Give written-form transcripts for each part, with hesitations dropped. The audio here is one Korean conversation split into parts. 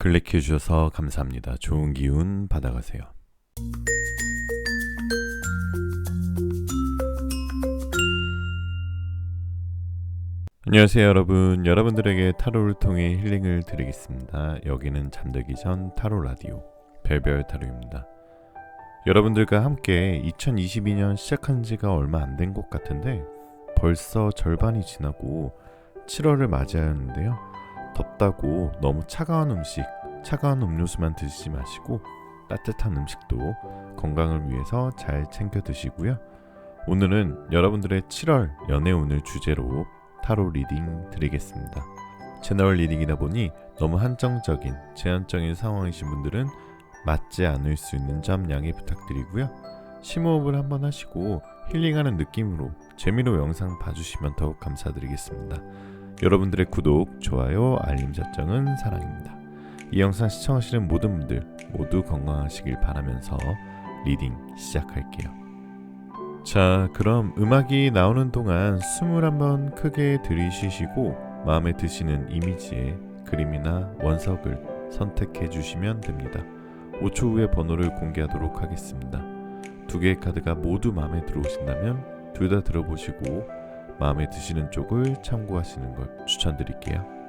클릭해 주셔서 감사합니다. 좋은 기운 받아가세요. 안녕하세요 여러분. 여러분들에게 타로를 통해 힐링을 드리겠습니다. 여기는 잠들기 전 타로 라디오 별별 타로입니다. 여러분들과 함께 2022년 시작한 지가 얼마 안 된 것 같은데 벌써 절반이 지나고 7월을 맞이하였는데요. 덥다고 너무 차가운 음식, 차가운 음료수만 드시지 마시고 따뜻한 음식도 건강을 위해서 잘 챙겨 드시고요. 오늘은 여러분들의 7월 연애운을 주제로 타로 리딩 드리겠습니다. 채널 리딩이다 보니 너무 한정적인, 제한적인 상황이신 분들은 맞지 않을 수 있는 점 양해 부탁드리고요. 심호흡을 한번 하시고 힐링하는 느낌으로 재미로 영상 봐주시면 더욱 감사드리겠습니다. 여러분들의 구독, 좋아요, 알림 설정은 사랑입니다. 이 영상 시청하시는 모든 분들 모두 건강하시길 바라면서 리딩 시작할게요. 자, 그럼 음악이 나오는 동안 숨을 한번 크게 들이쉬시고 마음에 드시는 이미지의 그림이나 원석을 선택해 주시면 됩니다. 5초 후에 번호를 공개하도록 하겠습니다. 두 개의 카드가 모두 마음에 들어오신다면 둘 다 들어보시고 마음에 드시는 쪽을 참고하시는 걸 추천드릴게요.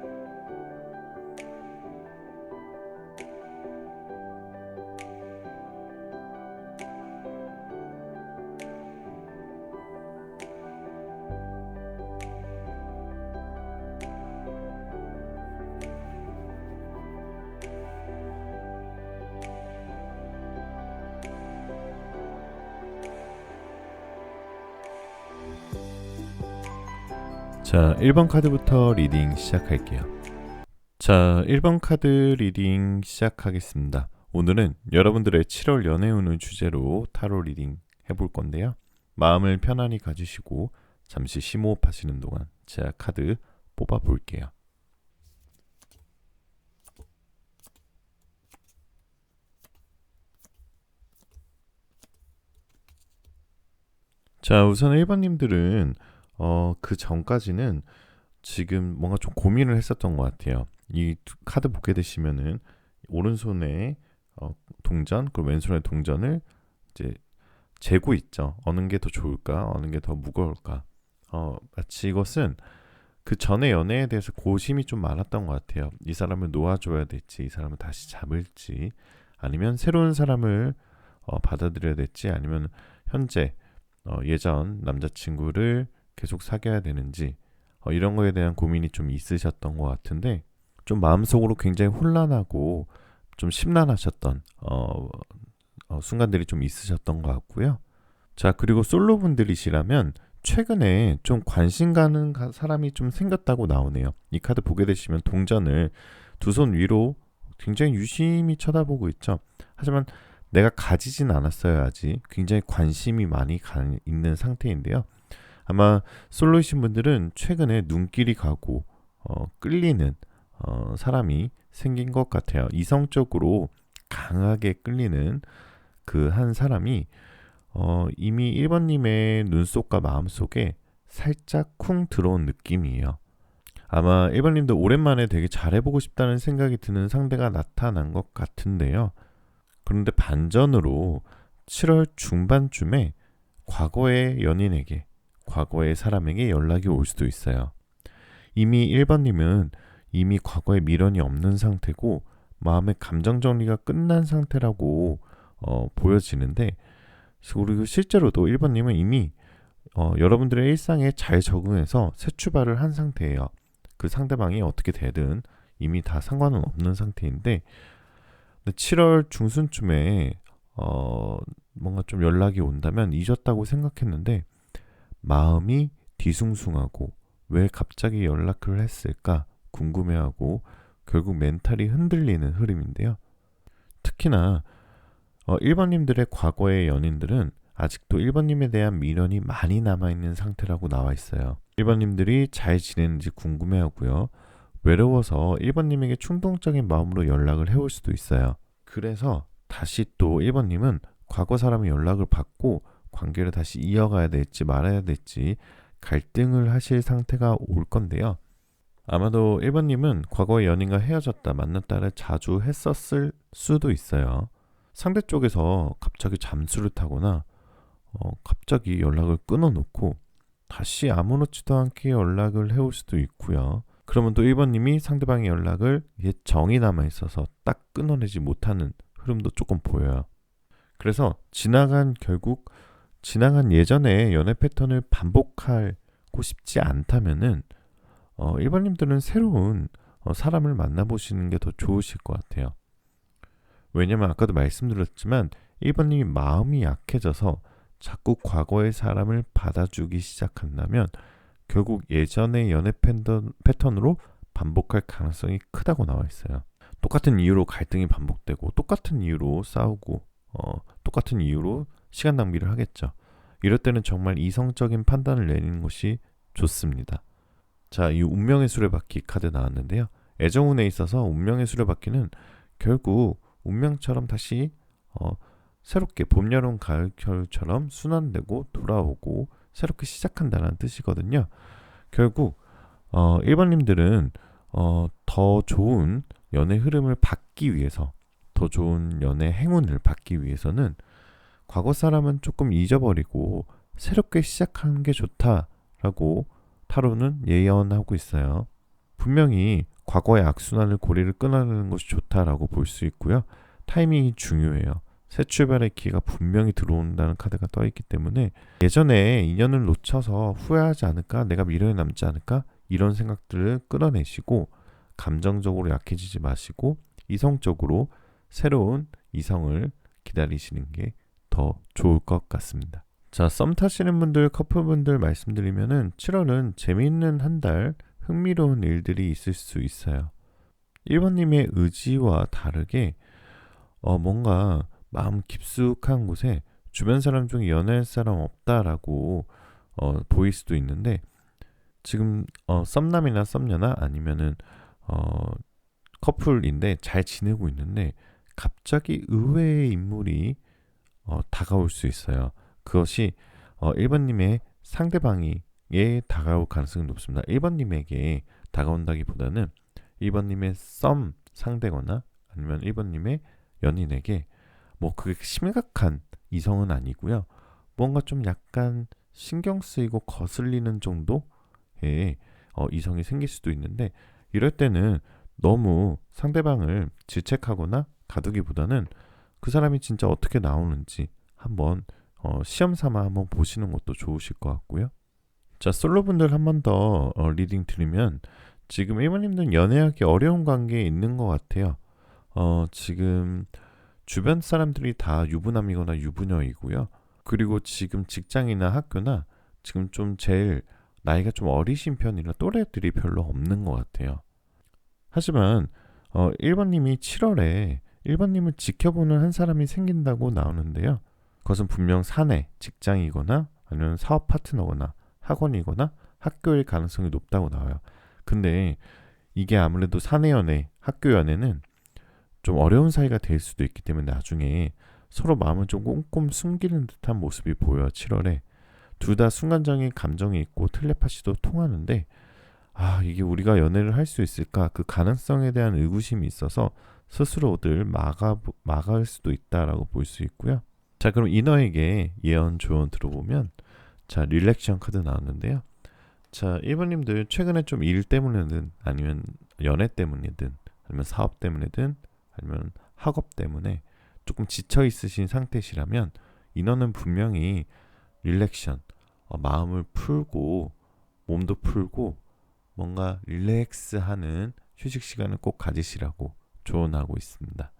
자, 1번 카드부터 리딩 시작할게요. 자, 1번 카드 리딩 시작하겠습니다. 오늘은 여러분들의 7월 연애운을 주제로 타로 리딩 해볼 건데요. 마음을 편안히 가지시고 잠시 심호흡 하시는 동안 제가 카드 뽑아 볼게요. 자, 우선 1번님들은 그 전까지는 지금 뭔가 좀 고민을 했었던 것 같아요. 이 카드 보게 되시면은 오른손에 동전, 그리고 왼손에 동전을 이제 재고 있죠. 어느 게 더 좋을까? 어느 게 더 무거울까? 마치 이것은 그 전에 연애에 대해서 고심이 좀 많았던 것 같아요. 이 사람을 놓아줘야 될지, 이 사람을 다시 잡을지, 아니면 새로운 사람을 받아들여야 될지, 아니면 현재 예전 남자친구를 계속 사귀어야 되는지 이런 거에 대한 고민이 좀 있으셨던 것 같은데 좀 마음속으로 굉장히 혼란하고 좀 심란하셨던 순간들이 좀 있으셨던 것 같고요. 자, 그리고 솔로 분들이시라면 최근에 좀 관심 가는 사람이 좀 생겼다고 나오네요. 이 카드 보게 되시면 동전을 두 손 위로 굉장히 유심히 쳐다보고 있죠. 하지만 내가 가지진 않았어요. 아직 굉장히 관심이 많이 있는 상태인데요. 아마 솔로이신 분들은 최근에 눈길이 가고 끌리는 사람이 생긴 것 같아요. 이성적으로 강하게 끌리는 그 한 사람이 이미 1번님의 눈속과 마음속에 살짝 쿵 들어온 느낌이에요. 아마 1번님도 오랜만에 되게 잘해보고 싶다는 생각이 드는 상대가 나타난 것 같은데요. 그런데 반전으로 7월 중반쯤에 과거의 연인에게, 과거의 사람에게 연락이 올 수도 있어요. 이미 1번님은 이미 과거에 미련이 없는 상태고 마음의 감정 정리가 끝난 상태라고 보여지는데, 그리고 실제로도 1번님은 이미 여러분들의 일상에 잘 적응해서 새 출발을 한 상태예요. 그 상대방이 어떻게 되든 이미 다 상관은 없는 상태인데 7월 중순쯤에 뭔가 좀 연락이 온다면 잊었다고 생각했는데 마음이 뒤숭숭하고 왜 갑자기 연락을 했을까 궁금해하고 결국 멘탈이 흔들리는 흐름인데요. 특히나 1번님들의 과거의 연인들은 아직도 1번님에 대한 미련이 많이 남아있는 상태라고 나와 있어요. 1번님들이 잘 지내는지 궁금해하고요. 외로워서 1번님에게 충동적인 마음으로 연락을 해올 수도 있어요. 그래서 다시 또 1번님은 과거 사람의 연락을 받고 관계를 다시 이어가야 될지 말아야 될지 갈등을 하실 상태가 올 건데요. 아마도 1번님은 과거에 연인과 헤어졌다 만났다를 자주 했었을 수도 있어요. 상대 쪽에서 갑자기 잠수를 타거나 갑자기 연락을 끊어놓고 다시 아무렇지도 않게 연락을 해올 수도 있고요. 그러면 또 1번님이 상대방의 연락을 옛 정이 남아있어서 딱 끊어내지 못하는 흐름도 조금 보여요. 그래서 결국 지나간 예전의 연애 패턴을 반복하고 싶지 않다면은 1번님들은 새로운 사람을 만나보시는 게 더 좋으실 것 같아요. 왜냐면 아까도 말씀드렸지만 1번님이 마음이 약해져서 자꾸 과거의 사람을 받아주기 시작한다면 결국 예전의 연애 패턴으로 반복할 가능성이 크다고 나와 있어요. 똑같은 이유로 갈등이 반복되고 똑같은 이유로 싸우고 똑같은 이유로 시간 낭비를 하겠죠. 이럴 때는 정말 이성적인 판단을 내리는 것이 좋습니다. 자, 이 운명의 수레바퀴 카드 나왔는데요. 애정운에 있어서 운명의 수레바퀴는 결국 운명처럼 다시 새롭게 봄, 여름, 가을, 겨울처럼 순환되고 돌아오고 새롭게 시작한다는 뜻이거든요. 결국 1번님들은 더 좋은 연애 흐름을 받기 위해서, 더 좋은 연애 행운을 받기 위해서는 과거 사람은 조금 잊어버리고 새롭게 시작하는 게 좋다라고 타로는 예언하고 있어요. 분명히 과거의 악순환을 고리를 끊어내는 것이 좋다라고 볼 수 있고요. 타이밍이 중요해요. 새 출발의 기회가 분명히 들어온다는 카드가 떠있기 때문에 예전에 인연을 놓쳐서 후회하지 않을까, 내가 미련이 남지 않을까, 이런 생각들을 끌어내시고 감정적으로 약해지지 마시고 이성적으로 새로운 이성을 기다리시는 게 더 좋을 것 같습니다. 자, 썸 타시는 분들, 커플분들 말씀드리면은 7월은 재미있는 한 달, 흥미로운 일들이 있을 수 있어요. 1번님의 의지와 다르게 뭔가 마음 깊숙한 곳에 주변 사람 중에 연애할 사람 없다라고 보일 수도 있는데, 지금 썸남이나 썸녀나 아니면은 커플인데 잘 지내고 있는데 갑자기 의외의 인물이 다가올 수 있어요. 그것이 1번님의 상대방에게 다가올 가능성이 높습니다. 1번님에게 다가온다기보다는 1번님의 썸 상대거나 아니면 1번님의 연인에게 뭐 그게 심각한 이성은 아니고요. 뭔가 좀 약간 신경 쓰이고 거슬리는 정도의 이성이 생길 수도 있는데, 이럴 때는 너무 상대방을 질책하거나 가두기보다는 그 사람이 진짜 어떻게 나오는지 한번 시험 삼아 한번 보시는 것도 좋으실 것 같고요. 자, 솔로분들 한 번 더 리딩 드리면, 지금 1번님들은 연애하기 어려운 관계에 있는 것 같아요. 지금 주변 사람들이 다 유부남이거나 유부녀이고요. 그리고 지금 직장이나 학교나 지금 좀 제일 나이가 좀 어리신 편이라 또래들이 별로 없는 것 같아요. 하지만 1번님이 7월에 1번님을 지켜보는 한 사람이 생긴다고 나오는데요. 그것은 분명 사내, 직장이거나 아니면 사업 파트너거나 학원이거나 학교일 가능성이 높다고 나와요. 근데 이게 아무래도 사내 연애, 학교 연애는 좀 어려운 사이가 될 수도 있기 때문에 나중에 서로 마음을 좀 꼼꼼 숨기는 듯한 모습이 보여요. 7월에 둘 다 순간적인 감정이 있고 텔레파시도 통하는데, 이게 우리가 연애를 할 수 있을까, 그 가능성에 대한 의구심이 있어서 스스로들 막을 수도 있다라고 볼 수 있고요. 자, 그럼 이너에게 예언 조언 들어보면, 자, 릴렉션 카드 나왔는데요. 자, 1번님들 최근에 좀 일 때문이든 아니면 연애 때문이든 아니면 사업 때문이든 아니면 학업 때문에 조금 지쳐 있으신 상태시라면 이너는 분명히 릴렉션, 마음을 풀고 몸도 풀고 뭔가 릴렉스하는 휴식 시간을 꼭 가지시라고 조언하고 있습니다.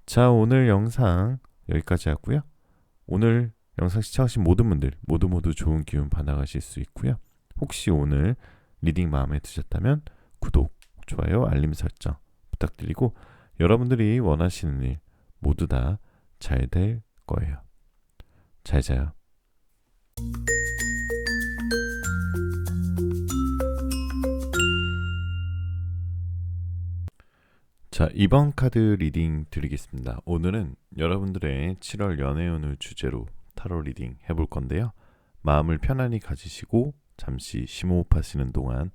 자, 오늘 영상 여기까지 하고요. 오늘 영상 시청하신 모든 분들 모두 좋은 기운 받아가실 수 있고요. 혹시 오늘 리딩 마음에 드셨다면 구독, 좋아요, 알림 설정 부탁드리고, 여러분들이 원하시는 일 모두 다 잘 될 거예요. 잘 자요. 자, 이번 카드 리딩 드리겠습니다. 오늘은 여러분들의 7월 연애운을 주제로 타로 리딩 해볼 건데요. 마음을 편안히 가지시고 잠시 심호흡하시는 동안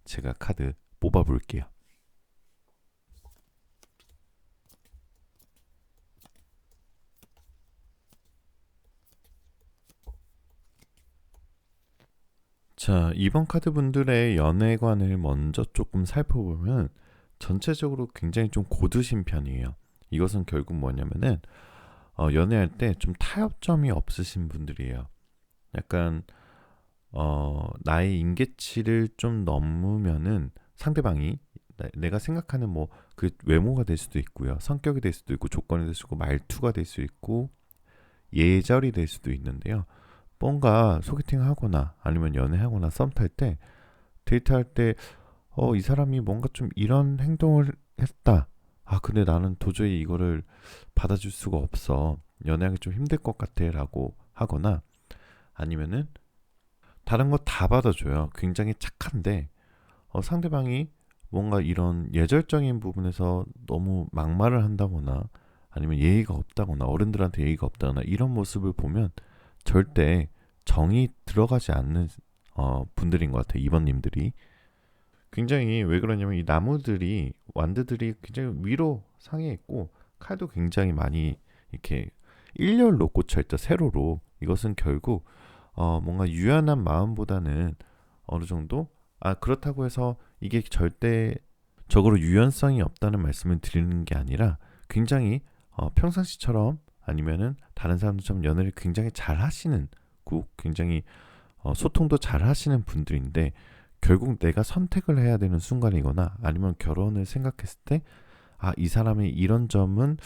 제가 카드 뽑아볼게요. 자, 이번 카드 분들의 연애관을 먼저 조금 살펴보면 전체적으로 굉장히 좀 고드신 편이에요. 이것은 결국 뭐냐면은 연애할 때 좀 타협점이 없으신 분들이에요. 약간 나의 임계치를 좀 넘으면은 상대방이 내가 생각하는 뭐 그 외모가 될 수도 있고요. 성격이 될 수도 있고 조건이 될 수도 있고 말투가 될 수 있고 예절이 될 수도 있는데요. 뭔가 소개팅 하거나 아니면 연애하거나 썸 탈 때 데이트할 때 이 사람이 뭔가 좀 이런 행동을 했다. 아, 근데 나는 도저히 이거를 받아줄 수가 없어. 연애하기 좀 힘들 것 같아라고 하거나 아니면은 다른 거 다 받아줘요. 굉장히 착한데 상대방이 뭔가 이런 예절적인 부분에서 너무 막말을 한다거나 아니면 예의가 없다거나 어른들한테 예의가 없다거나 이런 모습을 보면 절대 정이 들어가지 않는 분들인 것 같아요. 이번님들이 굉장히 왜 그러냐면 이 나무들이 완드들이 굉장히 위로 상에 있고 칼도 굉장히 많이 이렇게 일렬로 꽂혀 있죠. 세로로. 이것은 결국 뭔가 유연한 마음보다는 어느 정도 그렇다고 해서 이게 절대적으로 유연성이 없다는 말씀을 드리는 게 아니라 굉장히 평상시처럼 아니면은 다른 사람들처럼 연애를 굉장히 잘 하시는 굉장히 소통도 잘 하시는 분들인데 결국 내가 선택을 해야 되는 순간이거나 아니면 결혼을 생각했을 때 이 사람의 이런 점은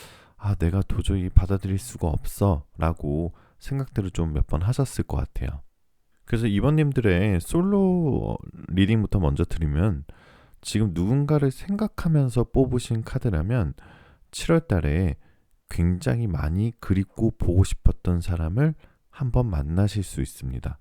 내가 도저히 받아들일 수가 없어 라고 생각들을 좀 몇 번 하셨을 것 같아요. 그래서 이번님들의 솔로 리딩부터 먼저 드리면 지금 누군가를 생각하면서 뽑으신 카드라면 7월 달에 굉장히 많이 그립고 보고 싶었던 사람을 한번 만나실 수 있습니다.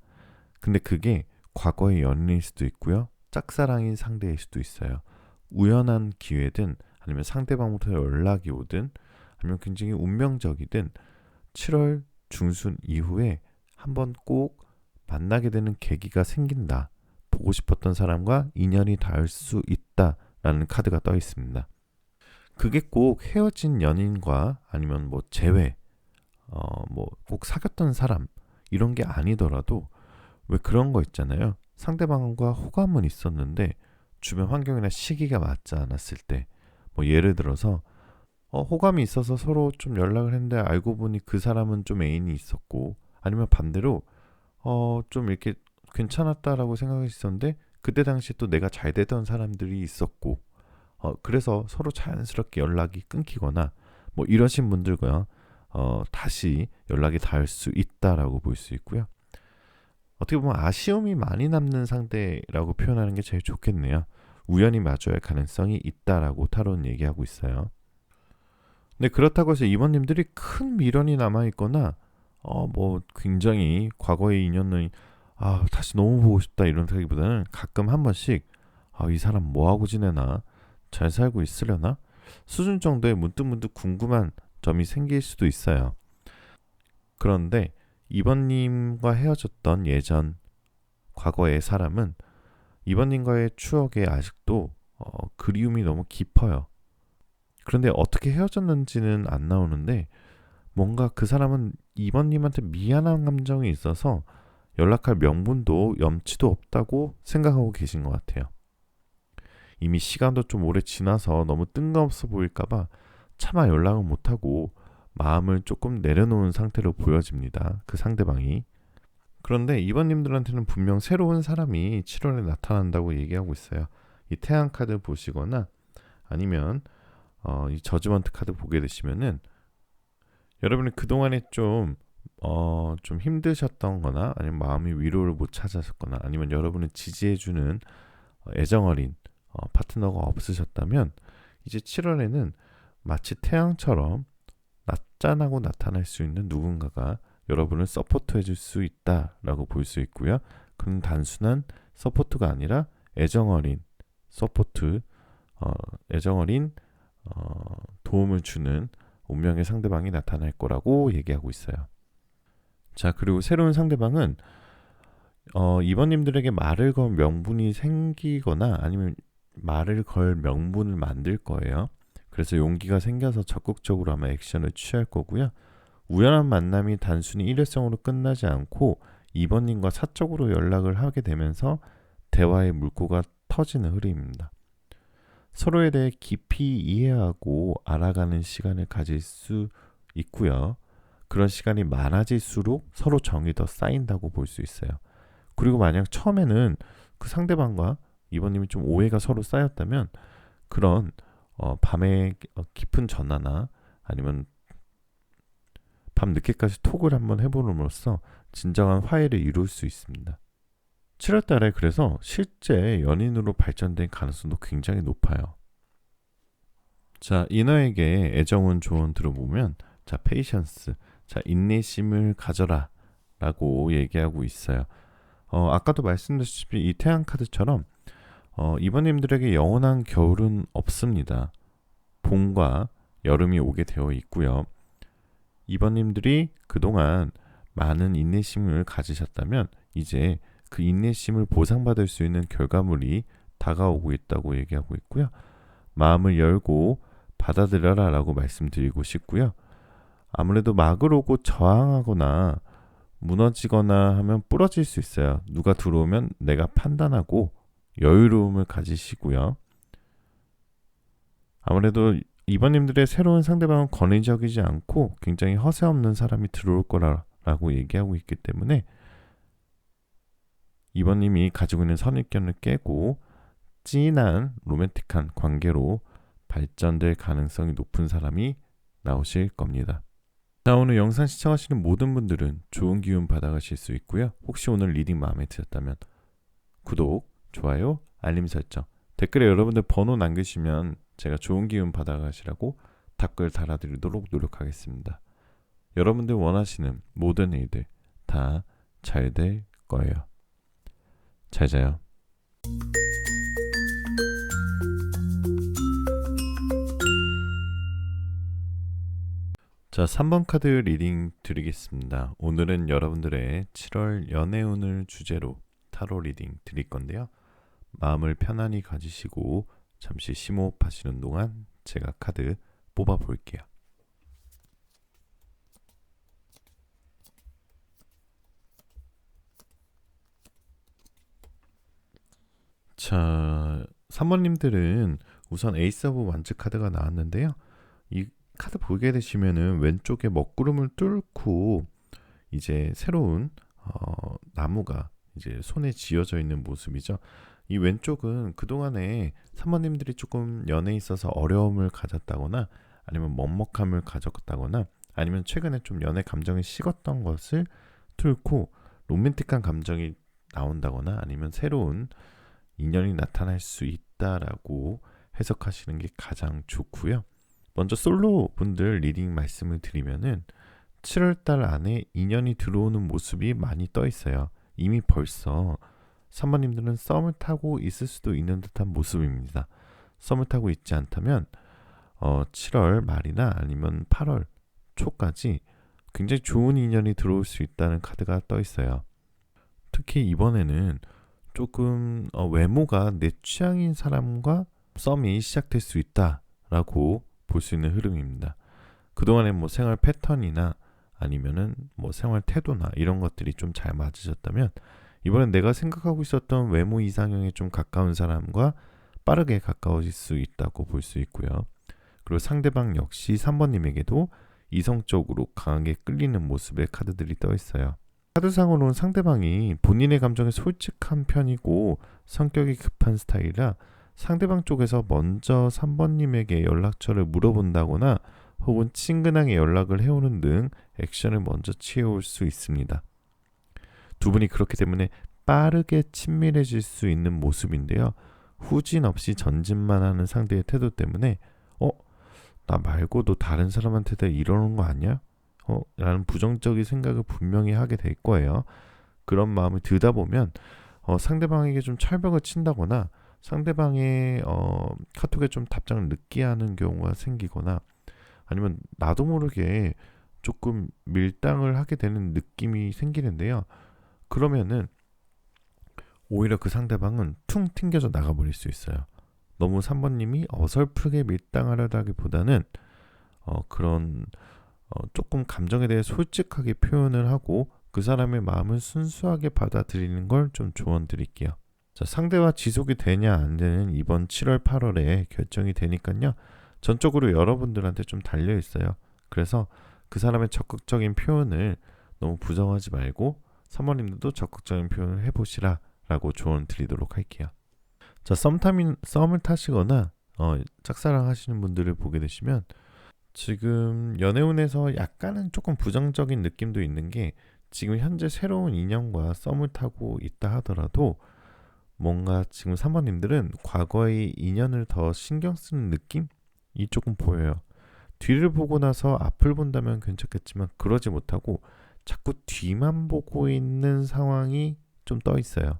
근데 그게 과거의 연인일 수도 있고요. 짝사랑인 상대일 수도 있어요. 우연한 기회든 아니면 상대방부터 연락이 오든 아니면 굉장히 운명적이든 7월 중순 이후에 한번 꼭 만나게 되는 계기가 생긴다. 보고 싶었던 사람과 인연이 닿을 수 있다라는 카드가 떠 있습니다. 그게 꼭 헤어진 연인과 아니면 뭐 재회, 뭐 꼭 사귀었던 사람 이런 게 아니더라도 왜 그런 거 있잖아요. 상대방과 호감은 있었는데 주변 환경이나 시기가 맞지 않았을 때, 뭐 예를 들어서 호감이 있어서 서로 좀 연락을 했는데 알고 보니 그 사람은 좀 애인이 있었고, 아니면 반대로 좀 이렇게 괜찮았다라고 생각했었는데 그때 당시 또 내가 잘 되던 사람들이 있었고, 그래서 서로 자연스럽게 연락이 끊기거나 뭐 이러신 분들과 다시 연락이 닿을 수 있다라고 볼 수 있고요. 어떻게 보면 아쉬움이 많이 남는 상대라고 표현하는 게 제일 좋겠네요. 우연히 마주할 가능성이 있다라고 타로는 얘기하고 있어요. 근데 그렇다고 해서 이번님들이 큰 미련이 남아있거나 뭐 굉장히 과거의 인연을 다시 너무 보고 싶다 이런 생각보다는 가끔 한 번씩 이 사람 뭐하고 지내나 잘 살고 있으려나 수준 정도의 문득문득 궁금한 점이 생길 수도 있어요. 그런데 이번님과 헤어졌던 예전 과거의 사람은 이번님과의 추억에 아직도 그리움이 너무 깊어요. 그런데 어떻게 헤어졌는지는 안 나오는데 뭔가 그 사람은 이번님한테 미안한 감정이 있어서 연락할 명분도 염치도 없다고 생각하고 계신 것 같아요. 이미 시간도 좀 오래 지나서 너무 뜬금없어 보일까봐 차마 연락을 못하고 마음을 조금 내려놓은 상태로 보여집니다. 그 상대방이. 그런데 이번님들한테는 분명 새로운 사람이 7월에 나타난다고 얘기하고 있어요. 이 태양 카드 보시거나 아니면 이 저지먼트 카드 보게 되시면은 여러분이 그동안에 좀 힘드셨던 거나 아니면 마음의 위로를 못 찾았거나 아니면 여러분을 지지해주는 애정어린 파트너가 없으셨다면 이제 7월에는 마치 태양처럼 낮잠하고 나타날 수 있는 누군가가 여러분을 서포트해 줄 수 있다라고 볼 수 있고요. 그건 단순한 서포트가 아니라 애정어린 서포트, 애정어린 도움을 주는 운명의 상대방이 나타날 거라고 얘기하고 있어요. 자, 그리고 새로운 상대방은 이번님들에게 말을 걸 명분이 생기거나 아니면 말을 걸 명분을 만들 거예요. 그래서 용기가 생겨서 적극적으로 아마 액션을 취할 거고요. 우연한 만남이 단순히 일회성으로 끝나지 않고 이번님과 사적으로 연락을 하게 되면서 대화의 물꼬가 터지는 흐름입니다. 서로에 대해 깊이 이해하고 알아가는 시간을 가질 수 있고요. 그런 시간이 많아질수록 서로 정이 더 쌓인다고 볼 수 있어요. 그리고 만약 처음에는 그 상대방과 이번님이 좀 오해가 서로 쌓였다면 그런 밤에 깊은 전화나 아니면 밤 늦게까지 톡을 한번 해보름으로써 진정한 화해를 이룰 수 있습니다. 7월 달에 그래서 실제 연인으로 발전된 가능성도 굉장히 높아요. 자, 이너에게 애정은 조언 들어보면 자, 페이션스, 자, 인내심을 가져라 라고 얘기하고 있어요. 아까도 말씀드렸다시피 이 태양 카드처럼 이번님들에게 영원한 겨울은 없습니다. 봄과 여름이 오게 되어 있고요. 이번님들이 그동안 많은 인내심을 가지셨다면 이제 그 인내심을 보상받을 수 있는 결과물이 다가오고 있다고 얘기하고 있고요. 마음을 열고 받아들여라 라고 말씀드리고 싶고요. 아무래도 막을 오고 저항하거나 무너지거나 하면 부러질 수 있어요. 누가 들어오면 내가 판단하고 여유로움을 가지시고요. 아무래도 이번님들의 새로운 상대방은 권위적이지 않고 굉장히 허세 없는 사람이 들어올 거라고 얘기하고 있기 때문에 이번님이 가지고 있는 선입견을 깨고 진한 로맨틱한 관계로 발전될 가능성이 높은 사람이 나오실 겁니다. 자, 오늘 영상 시청하시는 모든 분들은 좋은 기운 받아가실 수 있고요. 혹시 오늘 리딩 마음에 드셨다면 구독, 좋아요, 알림 설정, 댓글에 여러분들 번호 남기시면 제가 좋은 기운 받아가시라고 댓글 달아드리도록 노력하겠습니다. 여러분들 원하시는 모든 일들 다 잘 될 거예요. 잘 자요. 자, 3번 카드 리딩 드리겠습니다. 오늘은 여러분들의 7월 연애운을 주제로 타로 리딩 드릴 건데요. 마음을 편안히 가지시고 잠시 심호흡하시는 동안 제가 카드 뽑아 볼게요. 자, 3번님들은 우선 에이스 오브 완즈 카드가 나왔는데요. 이 카드 보게 되시면은 왼쪽에 먹구름을 뚫고 이제 새로운 나무가 이제 손에 쥐어져 있는 모습이죠. 이 왼쪽은 그동안에 3번님들이 조금 연애에 있어서 어려움을 가졌다거나 아니면 먹먹함을 가졌다거나 아니면 최근에 좀 연애 감정이 식었던 것을 뚫고 로맨틱한 감정이 나온다거나 아니면 새로운 인연이 나타날 수 있다라고 해석하시는 게 가장 좋고요. 먼저 솔로 분들 리딩 말씀을 드리면은 7월달 안에 인연이 들어오는 모습이 많이 떠 있어요. 이미 벌써 3번님들은 썸을 타고 있을 수도 있는 듯한 모습입니다. 썸을 타고 있지 않다면 7월 말이나 아니면 8월 초까지 굉장히 좋은 인연이 들어올 수 있다는 카드가 떠 있어요. 특히 이번에는 조금 외모가 내 취향인 사람과 썸이 시작될 수 있다라고 볼 수 있는 흐름입니다. 그동안에 뭐 생활 패턴이나 아니면은 뭐 생활 태도나 이런 것들이 좀 잘 맞으셨다면 이번엔 내가 생각하고 있었던 외모 이상형에 좀 가까운 사람과 빠르게 가까워질 수 있다고 볼 수 있고요. 그리고 상대방 역시 3번님에게도 이성적으로 강하게 끌리는 모습의 카드들이 떠 있어요. 카드상으로는 상대방이 본인의 감정에 솔직한 편이고 성격이 급한 스타일이라 상대방 쪽에서 먼저 3번님에게 연락처를 물어본다거나 혹은 친근하게 연락을 해오는 등 액션을 먼저 취해올 수 있습니다. 두 분이 그렇기 때문에 빠르게 친밀해질 수 있는 모습인데요. 후진 없이 전진만 하는 상대의 태도 때문에 나 말고도 다른 사람한테도 이러는 거 아니야? 라는 부정적인 생각을 분명히 하게 될 거예요. 그런 마음을 들다 보면 상대방에게 좀 철벽을 친다거나 상대방의 카톡에 좀 답장을 늦게 하는 경우가 생기거나 아니면 나도 모르게 조금 밀당을 하게 되는 느낌이 생기는데요. 그러면은 오히려 그 상대방은 퉁 튕겨져 나가버릴 수 있어요. 너무 3번님이 어설프게 밀당하려다기보다는 그런 조금 감정에 대해 솔직하게 표현을 하고 그 사람의 마음을 순수하게 받아들이는 걸 좀 조언 드릴게요. 자, 상대와 지속이 되냐 안 되는 이번 7월 8월에 결정이 되니까요. 전적으로 여러분들한테 좀 달려 있어요. 그래서 그 사람의 적극적인 표현을 너무 부정하지 말고 사모님들도 적극적인 표현을 해보시라 라고 조언 드리도록 할게요. 자, 썸을 타시거나 짝사랑 하시는 분들을 보게 되시면 지금 연애운에서 약간은 조금 부정적인 느낌도 있는 게 지금 현재 새로운 인연과 썸을 타고 있다 하더라도 뭔가 지금 3번님들은 과거의 인연을 더 신경 쓰는 느낌이 조금 보여요. 뒤를 보고 나서 앞을 본다면 괜찮겠지만 그러지 못하고 자꾸 뒤만 보고 있는 상황이 좀 떠 있어요.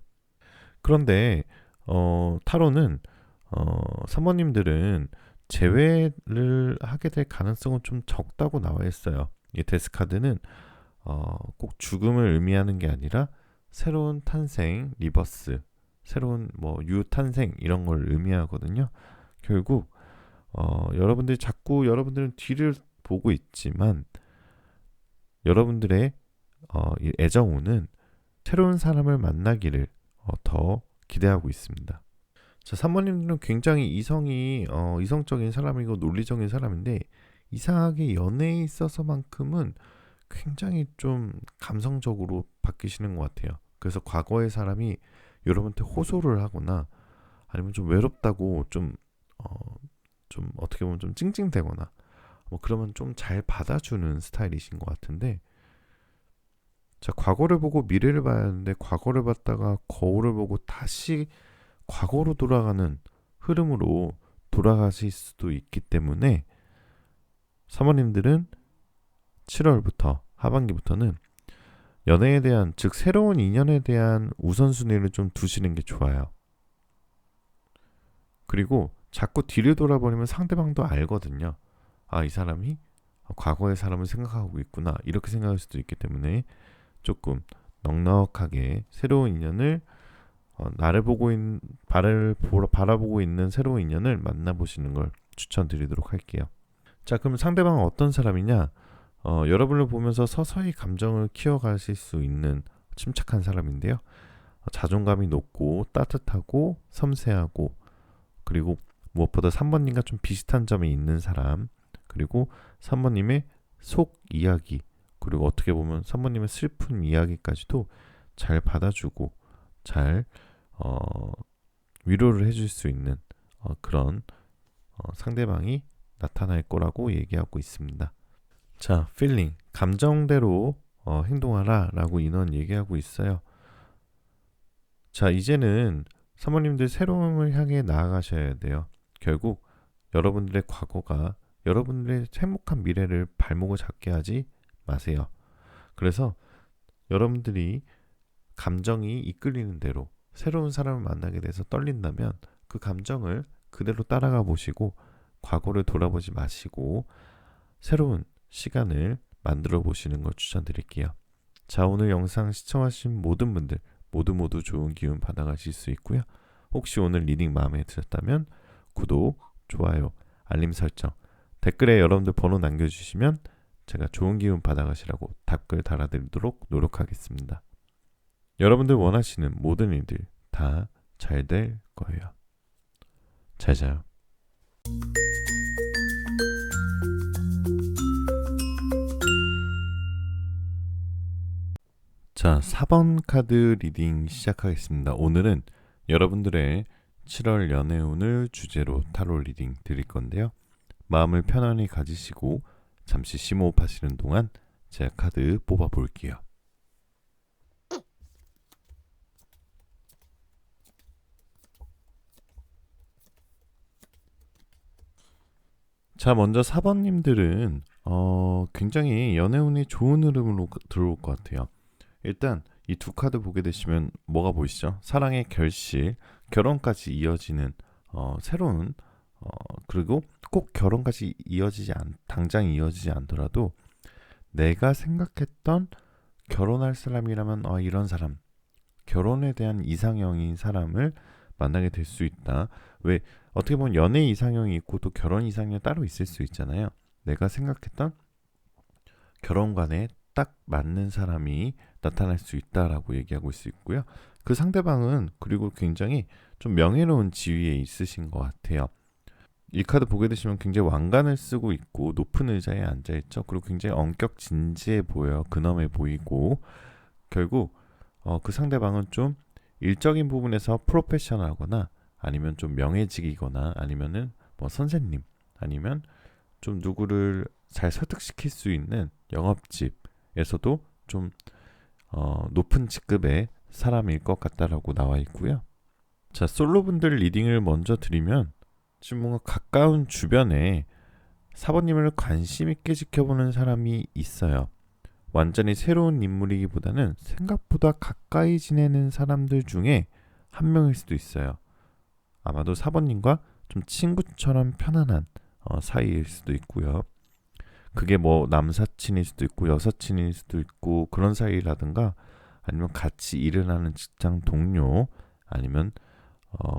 그런데 타로는 3번님들은 재회를 하게 될 가능성은 좀 적다고 나와 있어요. 이 데스카드는 꼭 죽음을 의미하는 게 아니라 새로운 탄생, 리버스, 새로운 뭐 유탄생 이런 걸 의미하거든요. 결국 여러분들은 뒤를 보고 있지만 여러분들의 이 애정운은 새로운 사람을 만나기를 더 기대하고 있습니다. 자, 3번님들은 굉장히 이성적인 사람이고 논리적인 사람인데 이상하게 연애에 있어서만큼은 굉장히 좀 감성적으로 바뀌시는 것 같아요. 그래서 과거의 사람이 여러분한테 호소를 하거나 아니면 좀 외롭다고 좀 어떻게 보면 좀 찡찡대거나 뭐 그러면 좀 잘 받아주는 스타일이신 것 같은데 자, 과거를 보고 미래를 봐야 하는데 과거를 봤다가 거울을 보고 다시 과거로 돌아가는 흐름으로 돌아가실 수도 있기 때문에 사모님들은 7월부터 하반기부터는 연애에 대한 즉 새로운 인연에 대한 우선순위를 좀 두시는 게 좋아요. 그리고 자꾸 뒤를 돌아버리면 상대방도 알거든요. 아, 이 사람이 과거의 사람을 생각하고 있구나 이렇게 생각할 수도 있기 때문에 조금 넉넉하게 새로운 인연을 바라보고 있는 새로운 인연을 만나보시는 걸 추천드리도록 할게요. 자, 그럼 상대방은 어떤 사람이냐? 여러분을 보면서 서서히 감정을 키워가실 수 있는 침착한 사람인데요. 자존감이 높고 따뜻하고 섬세하고 그리고 무엇보다 3번님과 좀 비슷한 점이 있는 사람 그리고 3번님의 속 이야기 그리고 어떻게 보면 3번님의 슬픈 이야기까지도 잘 받아주고 잘 위로를 해줄 수 있는 그런 상대방이 나타날 거라고 얘기하고 있습니다. 자, 필링, 감정대로 행동하라 라고 인원 얘기하고 있어요. 자, 이제는 사모님들 새로움을 향해 나아가셔야 돼요. 결국 여러분들의 과거가 여러분들의 행복한 미래를 발목을 잡게 하지 마세요. 그래서 여러분들이 감정이 이끌리는 대로 새로운 사람을 만나게 돼서 떨린다면 그 감정을 그대로 따라가 보시고 과거를 돌아보지 마시고 새로운 시간을 만들어 보시는 걸 추천드릴게요. 자, 오늘 영상 시청하신 모든 분들 모두 좋은 기운 받아가실 수 있고요. 혹시 오늘 리딩 마음에 드셨다면 구독, 좋아요, 알림 설정, 댓글에 여러분들 번호 남겨주시면 제가 좋은 기운 받아가시라고 답글 달아드리도록 노력하겠습니다. 여러분들 원하시는 모든 일들 다 잘 될 거예요. 잘 자요. 자, 4번 카드 리딩 시작하겠습니다. 오늘은 여러분들의 7월 연애운을 주제로 타로 리딩 드릴 건데요. 마음을 편안히 가지시고 잠시 심호흡하시는 동안 제가 카드 뽑아 볼게요. 자, 먼저 4번님들은 굉장히 연애운이 좋은 흐름으로 들어올 것 같아요. 일단 이 두 카드 보게 되시면 뭐가 보이시죠? 사랑의 결실, 결혼까지 이어지는 새로운 그리고 꼭 결혼까지 당장 이어지지 않더라도 내가 생각했던 결혼할 사람이라면 이런 사람 결혼에 대한 이상형인 사람을 만나게 될 수 있다. 왜 어떻게 보면 연애 이상형이 있고 또 결혼 이상형이 따로 있을 수 있잖아요. 내가 생각했던 결혼관에 딱 맞는 사람이 나타날 수 있다라고 얘기하고 있을 수 있고요. 그 상대방은 그리고 굉장히 좀 명예로운 지위에 있으신 것 같아요. 이 카드 보게 되시면 굉장히 왕관을 쓰고 있고 높은 의자에 앉아 있죠. 그리고 굉장히 엄격 진지해 보여, 근엄해 보이고 결국 그 상대방은 좀 일적인 부분에서 프로페셔널하거나 아니면 좀 명예직이거나 아니면은 뭐 선생님 아니면 좀 누구를 잘 설득시킬 수 있는 영업집에서도 좀 높은 직급의 사람일 것 같다라고 나와 있고요. 자, 솔로분들 리딩을 먼저 드리면 지금 뭔가 가까운 주변에 사모님을 관심 있게 지켜보는 사람이 있어요. 완전히 새로운 인물이기보다는 생각보다 가까이 지내는 사람들 중에 한 명일 수도 있어요. 아마도 사모님과 좀 친구처럼 편안한 사이일 수도 있고요. 그게 뭐 남사친일 수도 있고 여사친일 수도 있고 그런 사이라든가 아니면 같이 일을 하는 직장 동료 아니면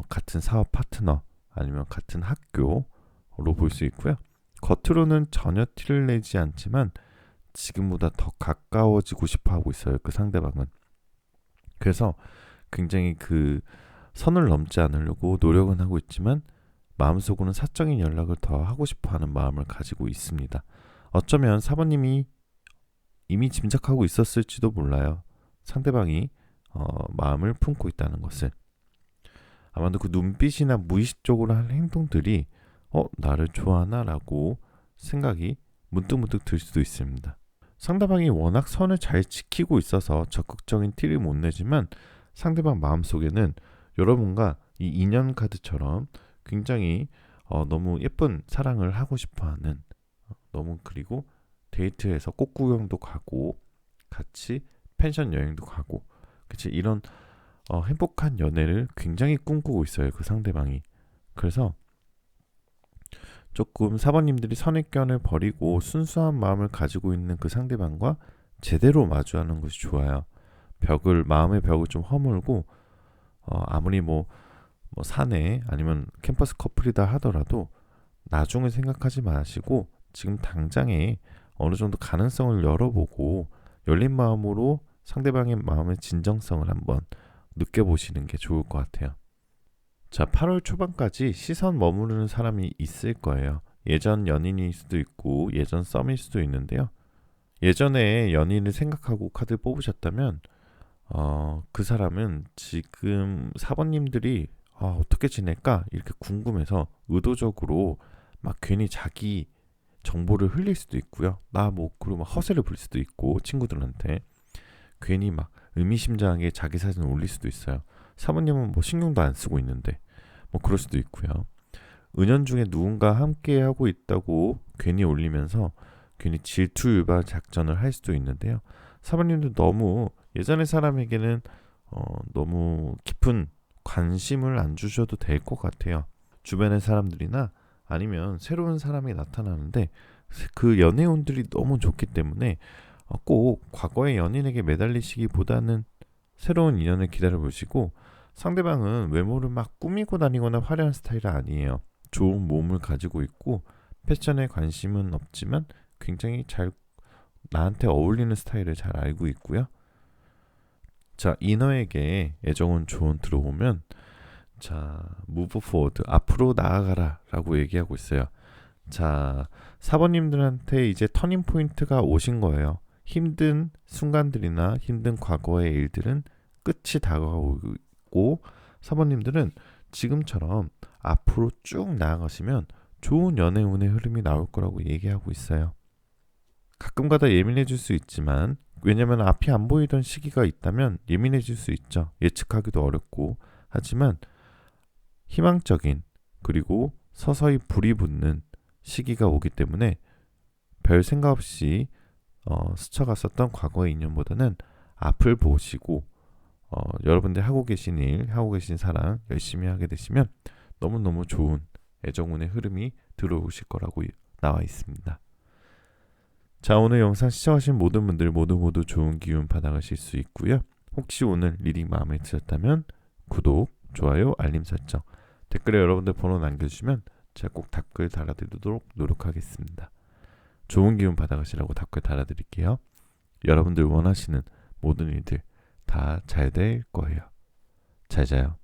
같은 사업 파트너 아니면 같은 학교로 볼 수 있고요. 겉으로는 전혀 티를 내지 않지만 지금보다 더 가까워지고 싶어 하고 있어요. 그 상대방은. 그래서 굉장히 그 선을 넘지 않으려고 노력은 하고 있지만 마음속으로는 사적인 연락을 더 하고 싶어 하는 마음을 가지고 있습니다. 어쩌면 사모님이 이미 짐작하고 있었을지도 몰라요. 상대방이 마음을 품고 있다는 것을. 아마도 그 눈빛이나 무의식적으로 하는 행동들이 나를 좋아하나? 라고 생각이 문득문득 들 수도 있습니다. 상대방이 워낙 선을 잘 지키고 있어서 적극적인 티를 못 내지만 상대방 마음속에는 여러분과 이 인연 카드처럼 굉장히 너무 예쁜 사랑을 하고 싶어하는 너무 그리고 데이트에서 꽃구경도 가고 같이 펜션 여행도 가고 그치 이런 행복한 연애를 굉장히 꿈꾸고 있어요. 그 상대방이. 그래서 조금 사모님들이 선입견을 버리고 순수한 마음을 가지고 있는 그 상대방과 제대로 마주하는 것이 좋아요. 마음의 벽을 좀 허물고 아무리 뭐 사내 아니면 캠퍼스 커플이다 하더라도 나중을 생각하지 마시고 지금 당장에 어느 정도 가능성을 열어보고 열린 마음으로 상대방의 마음의 진정성을 한번 느껴보시는 게 좋을 것 같아요. 자, 8월 초반까지 시선 머무르는 사람이 있을 거예요. 예전 연인일 수도 있고 예전 썸일 수도 있는데요. 예전에 연인을 생각하고 카드를 뽑으셨다면 그 사람은 지금 사모님들이 어떻게 지낼까 이렇게 궁금해서 의도적으로 막 괜히 자기 정보를 흘릴 수도 있고요. 그리고 막 허세를 부릴 수도 있고 친구들한테 괜히 막 의미심장하게 자기 사진을 올릴 수도 있어요. 사모님은 뭐 신경도 안 쓰고 있는데 뭐 그럴 수도 있고요. 은연중에 누군가 함께 하고 있다고 괜히 올리면서 괜히 질투 유발 작전을 할 수도 있는데요. 사모님도 너무 예전의 사람에게는 너무 깊은 관심을 안 주셔도 될 것 같아요. 주변의 사람들이나 아니면 새로운 사람이 나타나는데 그 연애운들이 너무 좋기 때문에 꼭 과거의 연인에게 매달리시기보다는 새로운 인연을 기다려보시고 상대방은 외모를 막 꾸미고 다니거나 화려한 스타일은 아니에요. 좋은 몸을 가지고 있고 패션에 관심은 없지만 굉장히 잘 나한테 어울리는 스타일을 잘 알고 있고요. 자, 이너에게 애정은 조언 들어오면 자, move forward, 앞으로 나아가라 라고 얘기하고 있어요. 자, 사모님들한테 이제 터닝 포인트가 오신 거예요. 힘든 순간들이나 힘든 과거의 일들은 끝이 다가오고 사모님들은 지금처럼 앞으로 쭉 나아가시면 좋은 연애운의 흐름이 나올 거라고 얘기하고 있어요. 가끔가다 예민해질 수 있지만 왜냐면 앞이 안 보이던 시기가 있다면 예민해질 수 있죠. 예측하기도 어렵고 하지만 희망적인 그리고 서서히 불이 붙는 시기가 오기 때문에 별 생각 없이 스쳐갔었던 과거의 인연보다는 앞을 보시고 여러분들 하고 계신 일, 하고 계신 사랑 열심히 하게 되시면 너무너무 좋은 애정운의 흐름이 들어오실 거라고 나와 있습니다. 자, 오늘 영상 시청하신 모든 분들 모두 좋은 기운 받아가실 수 있고요. 혹시 오늘 리딩 마음에 드셨다면 구독, 좋아요, 알림 설정, 댓글에 여러분들 번호 남겨주시면 제가 꼭 댓글 달아드리도록 노력하겠습니다. 좋은 기운 받아가시라고 댓글 달아드릴게요. 여러분들 원하시는 모든 일들 다 잘 될 거예요. 잘 자요.